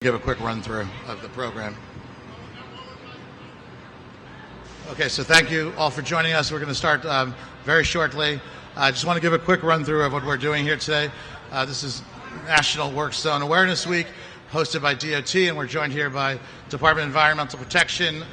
Give a quick run through of the program. Okay, so thank you all for joining us. We're going to start very shortly. I just want to give a quick run through of what we're doing here today. This is National Work Zone Awareness Week, hosted by DOT, and we're joined here by Department of Environmental Protection,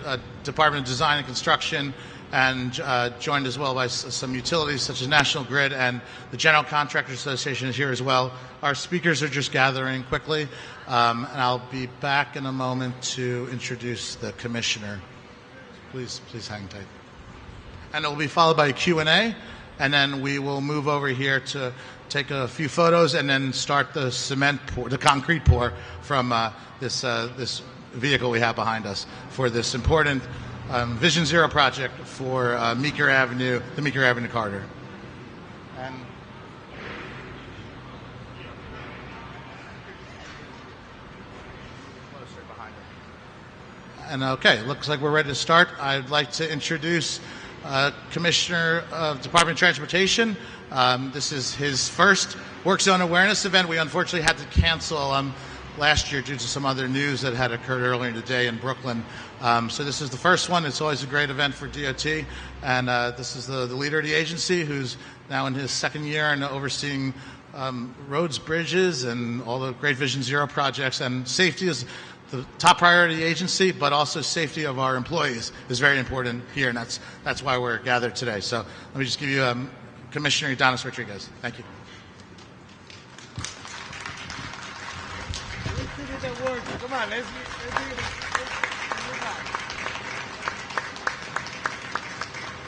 Department of Design and Construction, and joined as well by some utilities such as National Grid, and the General Contractors Association is here as well. Our speakers are just gathering quickly, and I'll be back in a moment to introduce the commissioner. Please hang tight. And it will be followed by a Q&A, and then we will move over here to take a few photos and then start the concrete pour from this vehicle we have behind us for this important Vision Zero project for Meeker Avenue, the Meeker Avenue corridor. And okay, looks like we're ready to start. I'd like to introduce Commissioner of Department of Transportation. This is his first Work Zone Awareness event. We unfortunately had to cancel last year due to some other news that had occurred earlier today in Brooklyn. So this is the first one. It's always a great event for DOT. And this is the leader of the agency, who's now in his second year and overseeing roads, bridges, and all the great Vision Zero projects. And safety is the top priority of the agency, but also safety of our employees is very important here, and that's why we're gathered today. So let me just give you Commissioner Ydanis Rodriguez. Thank you. Come on, let's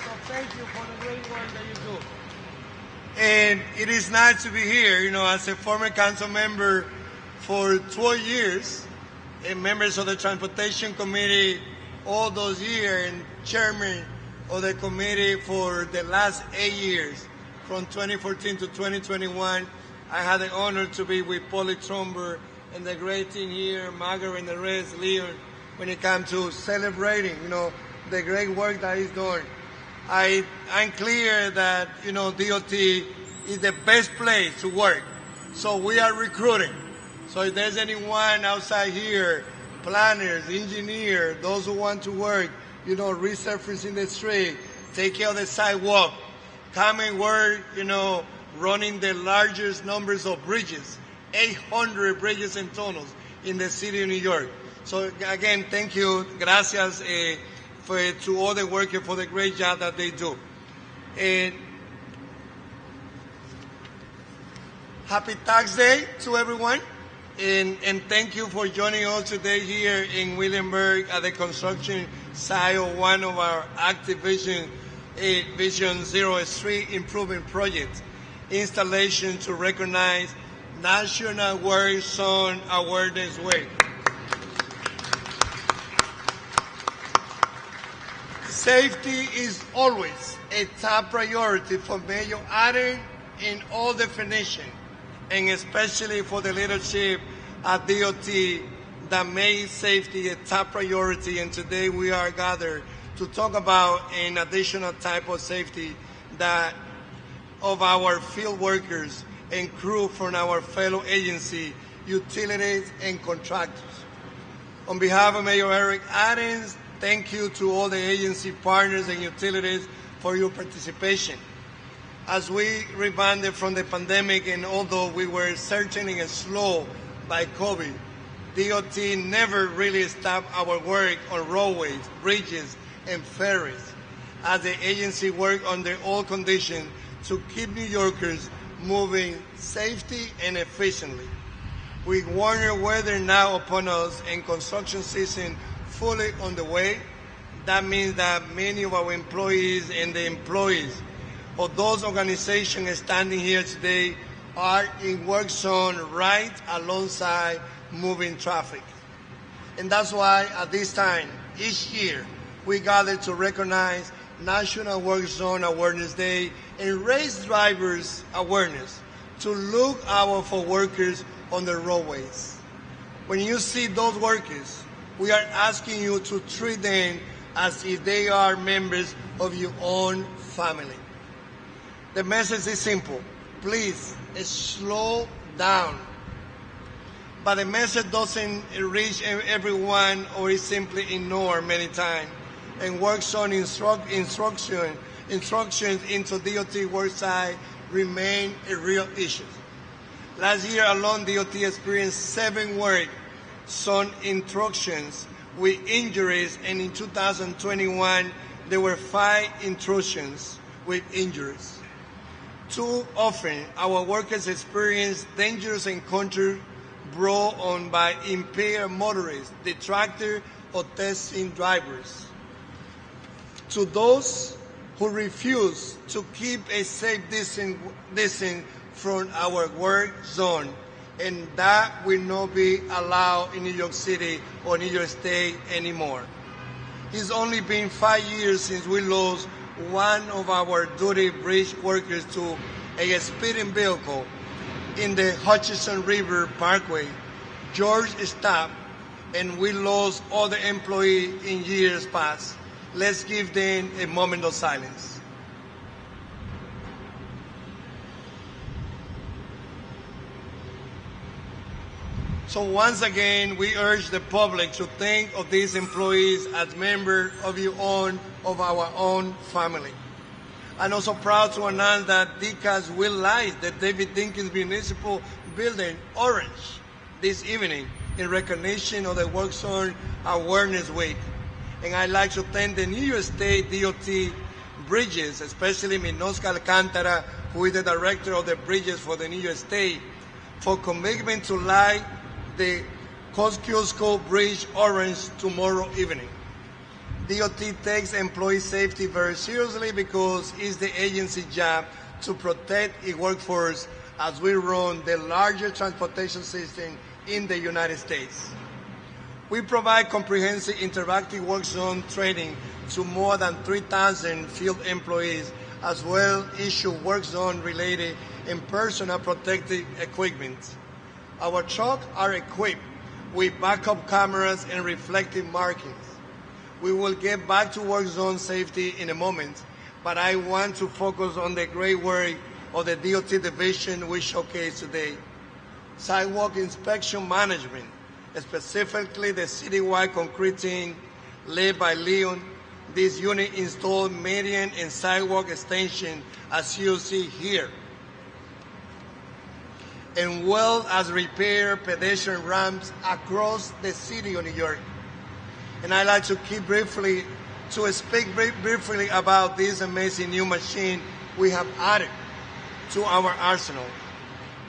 So thank you for the great work that you do. And it is nice to be here, as a former council member for 12 years, and members of the Transportation Committee all those years, and chairman of the committee for the last 8 years, from 2014 to 2021. I had the honor to be with Polly Tromber and the great team here, Margaret and the rest, Leon, when it comes to celebrating, the great work that he's doing. I'm clear that, DOT is the best place to work. So we are recruiting. So if there's anyone outside here, planners, engineers, those who want to work, resurfacing the street, take care of the sidewalk, come and work, running the largest numbers of bridges, 800 bridges and tunnels in the city of New York. So again, thank you, gracias to all the workers for the great job that they do. And happy Tax Day to everyone. And thank you for joining us today here in Williamsburg at the construction site of one of our active Vision Zero Street Improvement Projects, installation to recognize National Work Zone Awareness Week. Safety is always a top priority for Mayor Ydanis in all definitions, and especially for the leadership at DOT that made safety a top priority. And today we are gathered to talk about an additional type of safety that of our field workers and crew from our fellow agency, utilities, and contractors. On behalf of Mayor Eric Ydanis, thank you to all the agency partners and utilities for your participation. As we rebounded from the pandemic, and although we were certainly slow by COVID, DOT never really stopped our work on roadways, bridges, and ferries, as the agency worked under all conditions to keep New Yorkers moving safely and efficiently. With warmer weather now upon us and construction season fully on the way, that means that many of our employees and the employees of those organizations standing here today are in work zone right alongside moving traffic. And that's why at this time, each year, we gather to recognize National Work Zone Awareness Day and raise drivers' awareness to look out for workers on the roadways. When you see those workers, we are asking you to treat them as if they are members of your own family. The message is simple. Please slow down. but the message doesn't reach everyone or is simply ignored many times. And work zone instructions into DOT worksite remain a real issue. Last year alone, DOT experienced 7 work zone intrusions with injuries, and in 2021, there were 5 intrusions with injuries. Too often, our workers experience dangerous encounters brought on by impaired motorists, detractors, or testing drivers. To those who refuse to keep a safe distance from our work zone, and that will not be allowed in New York City or New York State anymore. It's only been 5 years since we lost one of our duty bridge workers to a speeding vehicle in the Hutchinson River Parkway. George stopped, and we lost other employees in years past. Let's give them a moment of silence. So once again, we urge the public to think of these employees as members of our own family. I'm also proud to announce that DCAS will light the David Dinkins Municipal Building orange this evening in recognition of the Work Zone Awareness Week. And I'd like to thank the New York State DOT Bridges, especially Minosca Alcantara, who is the director of the bridges for the New York State, for commitment to light the Kosciuszko Bridge orange tomorrow evening. DOT takes employee safety very seriously because it's the agency's job to protect its workforce as we run the largest transportation system in the United States. We provide comprehensive interactive work zone training to more than 3,000 field employees, as well issue work zone related and personal protective equipment. Our trucks are equipped with backup cameras and reflective markings. We will get back to work zone safety in a moment, but I want to focus on the great work of the DOT division we showcase today. Sidewalk inspection management, specifically the citywide concrete team led by Leon. This unit installed median and sidewalk extension, as you see here, and well as repair pedestrian ramps across the city of New York. And I'd like to speak briefly about this amazing new machine we have added to our arsenal.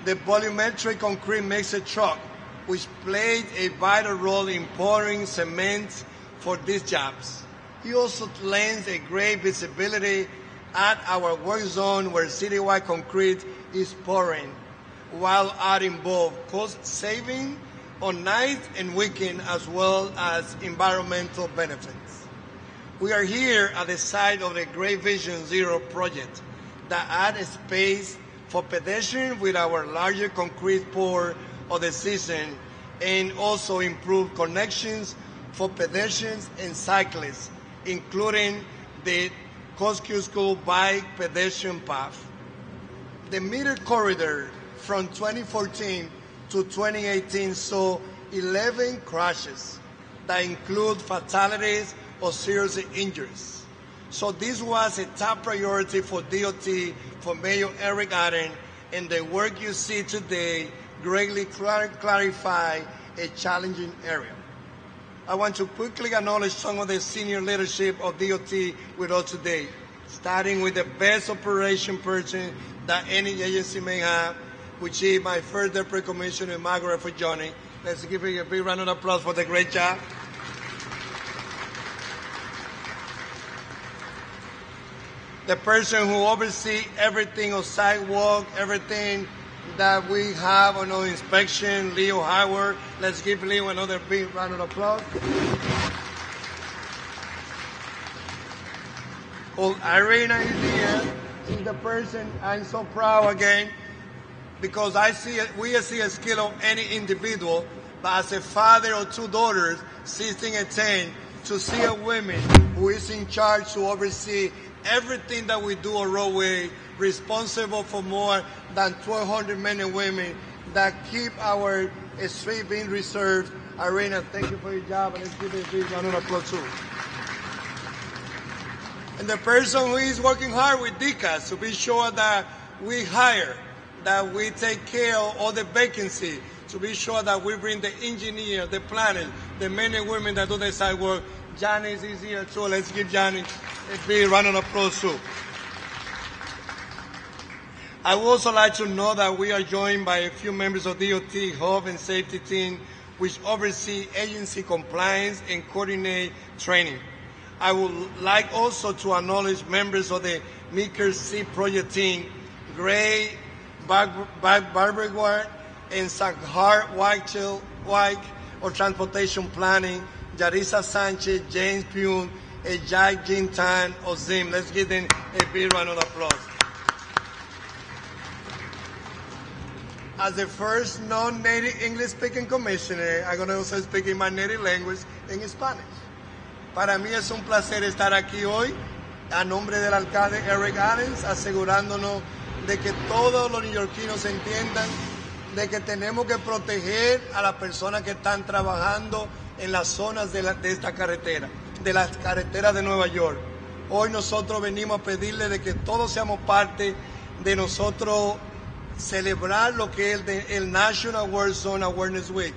The volumetric concrete mixer truck, which played a vital role in pouring cement for these jobs. He also lends a great visibility at our work zone where citywide concrete is pouring, while adding both cost saving on nights and weekends as well as environmental benefits. We are here at the site of the Great Vision Zero project that adds space for pedestrians with our larger concrete pour of the season, and also improve connections for pedestrians and cyclists, including the Kosciuszko bike pedestrian path. The meter corridor from 2014 to 2018 saw 11 crashes that include fatalities or serious injuries. So this was a top priority for DOT, for Mayor Eric Adams, and the work you see today greatly clarify a challenging area. I want to quickly acknowledge some of the senior leadership of DOT with us today, starting with the best operation person that any agency may have, which is my first Deputy Commissioner, Margaret for Johnny. Let's give her a big round of applause for the great job. The person who oversees everything on sidewalk, everything that we have on our inspection, Leo Howard. Let's give Leo another big round of applause. Well, Irina is here. She's the person I'm so proud again, because we see a skill of any individual, but as a father of 2 daughters, 16 and 10, to see a woman who is in charge to oversee everything that we do on roadway, responsible for more than 1,200 men and women that keep our street being reserved. Irina, thank you for your job, and let's give it a big round of applause too. And the person who is working hard with Ydanis to be sure that we hire, that we take care of all the vacancy, to be sure that we bring the engineer, the planners, the men and women that do the site work. Ydanis is here too. Let's give Ydanis a big round of applause too. I would also like to know that we are joined by a few members of DOT Health and Safety team, which oversee agency compliance and coordinate training. I would like also to acknowledge members of the Meeker C project team, Gray Barberward and Saghar White of Transportation Planning, Yarisa Sanchez, James Pune, and Jack Jintan of ZIM. Let's give them a big round of applause. As the first non-native English-speaking commissioner, I'm going to also speak in my native language, in Spanish. Para mí es un placer estar aquí hoy, a nombre del alcalde Eric Ydanis, asegurándonos de que todos los neoyorquinos entiendan de que tenemos que proteger a las personas que están trabajando en las zonas de esta carretera, de las carreteras de Nueva York. Hoy nosotros venimos a pedirle de que todos seamos parte de nosotros celebrar lo que es el National Work Zone Awareness Week.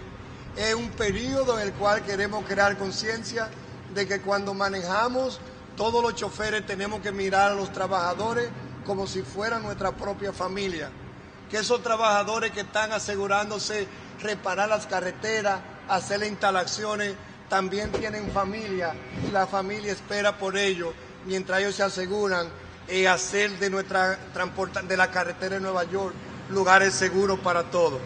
Es un periodo en el cual queremos crear conciencia de que cuando manejamos, todos los choferes tenemos que mirar a los trabajadores como si fueran nuestra propia familia. Que esos trabajadores que están asegurándose reparar las carreteras, hacer las instalaciones, también tienen familia y la familia espera por ellos mientras ellos se aseguran hacer de la carretera de Nueva York lugares seguros para todos.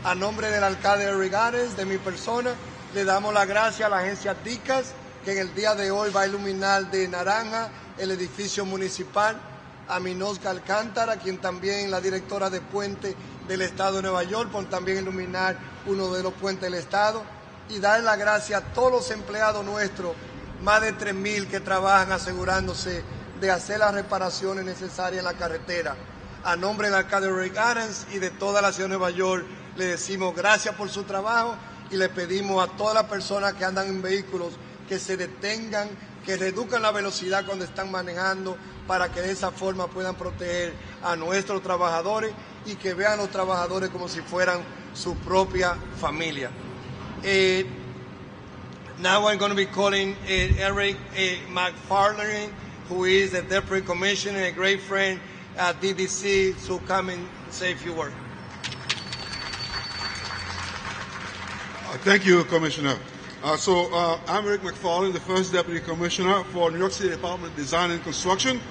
A nombre del alcalde Ydanis, de mi persona, le damos las gracias a la agencia Ydanis, que en el día de hoy va a iluminar de naranja el edificio municipal, a Minosca Alcántara, quien también la directora de puente del Estado de Nueva York, por también iluminar uno de los puentes del Estado, y dar las gracias a todos los empleados nuestros, más de 3,000 que trabajan asegurándose de hacer las reparaciones necesarias en la carretera. A nombre del alcalde Ydanis y de toda la ciudad de Nueva York, le decimos gracias por su trabajo y le pedimos a todas las personas que andan en vehículos que se detengan, que reduzcan la velocidad cuando están manejando, para que de esa forma puedan proteger a nuestros trabajadores y que vean a los trabajadores como si fueran su propia familia. Now I'm going to be calling Eric McFarlane, who is the Deputy Commissioner, a great friend at DDC, to come and say a few words. Thank you, Commissioner. I'm Eric McFarlane, the first Deputy Commissioner for New York City Department of Design and Construction.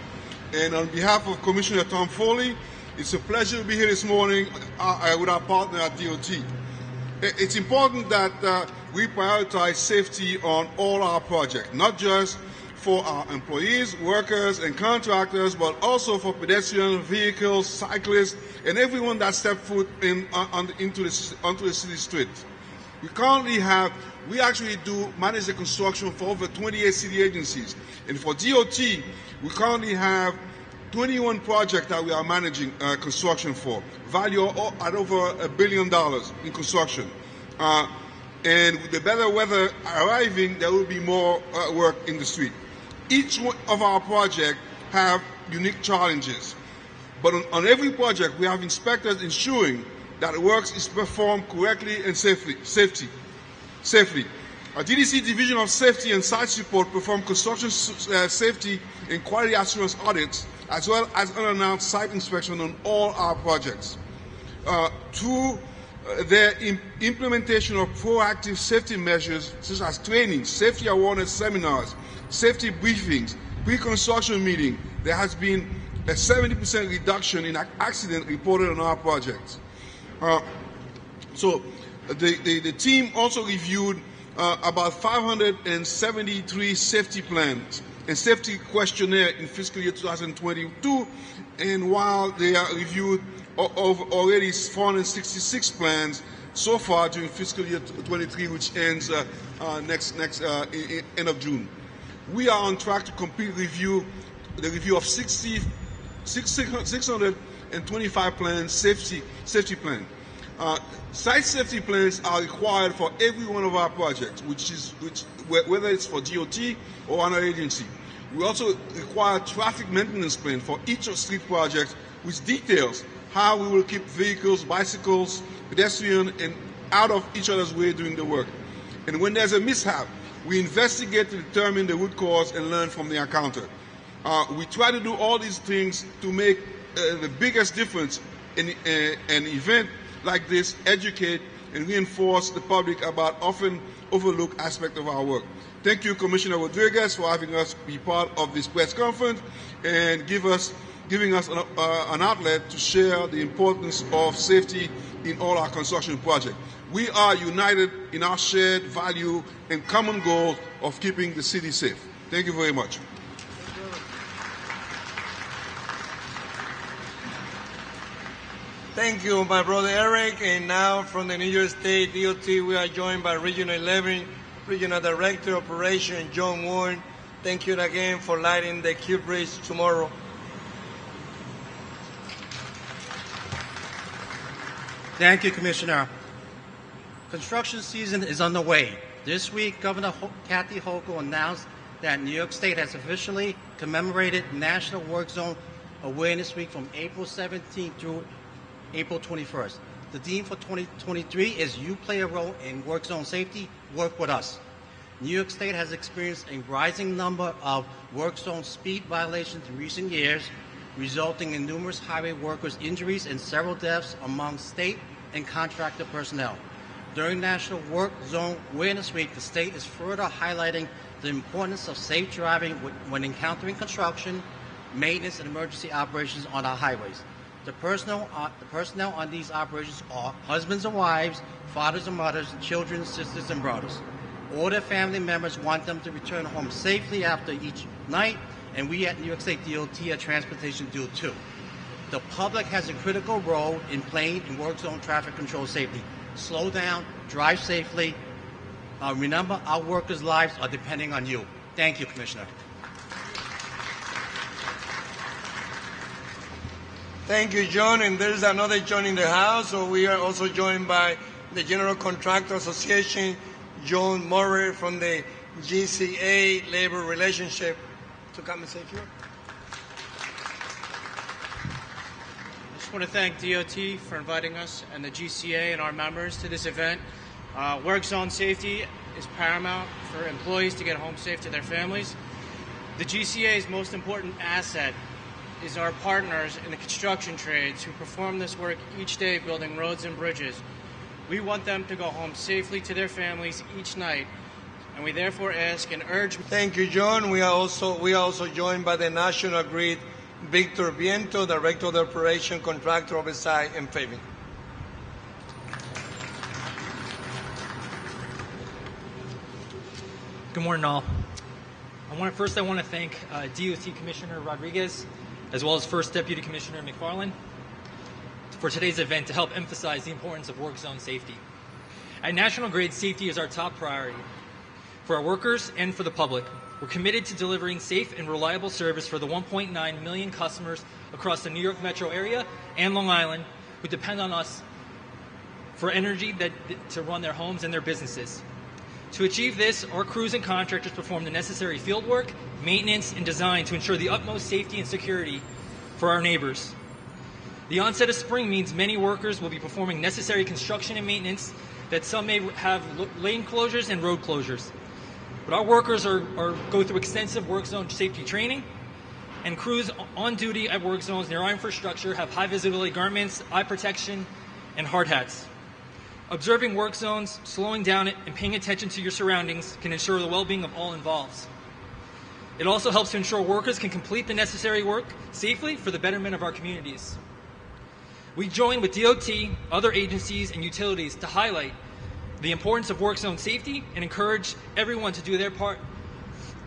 And on behalf of Commissioner Tom Foley, it's a pleasure to be here this morning with our partner at DOT. It's important that we prioritize safety on all our projects, not just for our employees, workers, and contractors, but also for pedestrians, vehicles, cyclists, and everyone that steps foot onto the city street. We actually do manage the construction for over 28 city agencies. And for DOT, we currently have 21 projects that we are managing construction for, value at over $1 billion in construction. And with the better weather arriving, there will be more work in the street. Each one of our projects have unique challenges. But on every project, we have inspectors ensuring that the work is performed correctly and safely. Our DDC Division of Safety and Site Support perform construction safety and quality assurance audits, as well as unannounced site inspection on all our projects. Through their implementation of proactive safety measures, such as training, safety awareness seminars, safety briefings, pre-construction meetings, there has been a 70% reduction in accidents reported on our projects. The team also reviewed about 573 safety plans and safety questionnaire in fiscal year 2022, and while they are reviewed already 466 plans so far during fiscal year 23, which ends end of June. We are on track to complete the review of 625 plans, safety plans. Site safety plans are required for every one of our projects, whether it's for DOT or another agency. We also require traffic maintenance plan for each of street projects, which details how we will keep vehicles, bicycles, pedestrians, and out of each other's way during the work. And when there's a mishap, we investigate to determine the root cause and learn from the encounter. We try to do all these things to make the biggest difference in an event like this, educate and reinforce the public about often overlooked aspects of our work. Thank you, Commissioner Rodriguez, for having us be part of this press conference and giving us an outlet to share the importance of safety in all our construction projects. We are united in our shared value and common goal of keeping the city safe. Thank you very much. Thank you, my brother Eric. And now from the New York State DOT, we are joined by Regional 11, Regional Director Operation, John Warren. Thank you again for lighting the Q Bridge tomorrow. Thank you, Commissioner. Construction season is underway. This week, Governor Kathy Hochul announced that New York State has officially commemorated National Work Zone Awareness Week from April 17th through April 21st. The theme for 2023 is You Play a Role in Work Zone Safety, Work With Us. New York State has experienced a rising number of work zone speed violations in recent years, resulting in numerous highway workers' injuries and several deaths among state and contractor personnel. During National Work Zone Awareness Week, the state is further highlighting the importance of safe driving when encountering construction, maintenance, and emergency operations on our highways. The personnel on these operations are husbands and wives, fathers and mothers, children, sisters and brothers. All their family members want them to return home safely after each night, and we at New York State DOT at Transportation do too. The public has a critical role in playing in work zone traffic control safety. Slow down, drive safely. Remember, our workers' lives are depending on you. Thank you, Commissioner. Thank you, John. And there's another John in the house. So we are also joined by the General Contractor Association, John Murray from the GCA Labor Relationship, to come and say a few. I just want to thank DOT for inviting us and the GCA and our members to this event. Work zone safety is paramount for employees to get home safe to their families. The GCA's most important asset is our partners in the construction trades who perform this work each day building roads and bridges. We want them to go home safely to their families each night, and we therefore ask and urge. Thank you, John. We are also joined by the National Grid, Victor Viento, Director of the Operation, Contractor Oversight and Paving. Good morning, all. I want to thank DOT Commissioner Rodriguez, as well as First Deputy Commissioner McFarland, for today's event to help emphasize the importance of work zone safety. At National Grid, safety is our top priority for our workers and for the public. We're committed to delivering safe and reliable service for the 1.9 million customers across the New York metro area and Long Island who depend on us for energy to run their homes and their businesses. To achieve this, our crews and contractors perform the necessary field work, maintenance, and design to ensure the utmost safety and security for our neighbors. The onset of spring means many workers will be performing necessary construction and maintenance, that some may have lane closures and road closures. But our workers go through extensive work zone safety training, and crews on duty at work zones near our infrastructure have high visibility garments, eye protection, and hard hats. Observing work zones, slowing down it, and paying attention to your surroundings can ensure the well-being of all involved. It also helps to ensure workers can complete the necessary work safely for the betterment of our communities. We join with DOT, other agencies, and utilities to highlight the importance of work zone safety and encourage everyone to do their part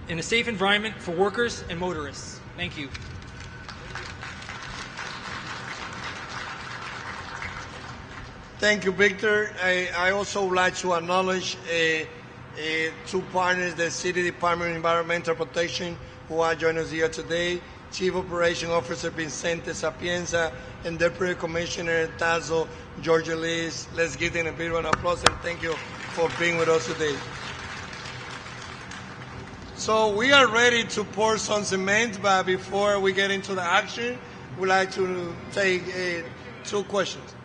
in a safe environment for workers and motorists. Thank you. Thank you, Victor. I also would like to acknowledge two partners, the City Department of Environmental Protection, who are joining us here today, Chief Operation Officer Vicente Sapienza, and Deputy Commissioner Tazo Georgia Liz. Let's give them a big round of applause and thank you for being with us today. So we are ready to pour some cement, but before we get into the action, we'd like to take 2 questions.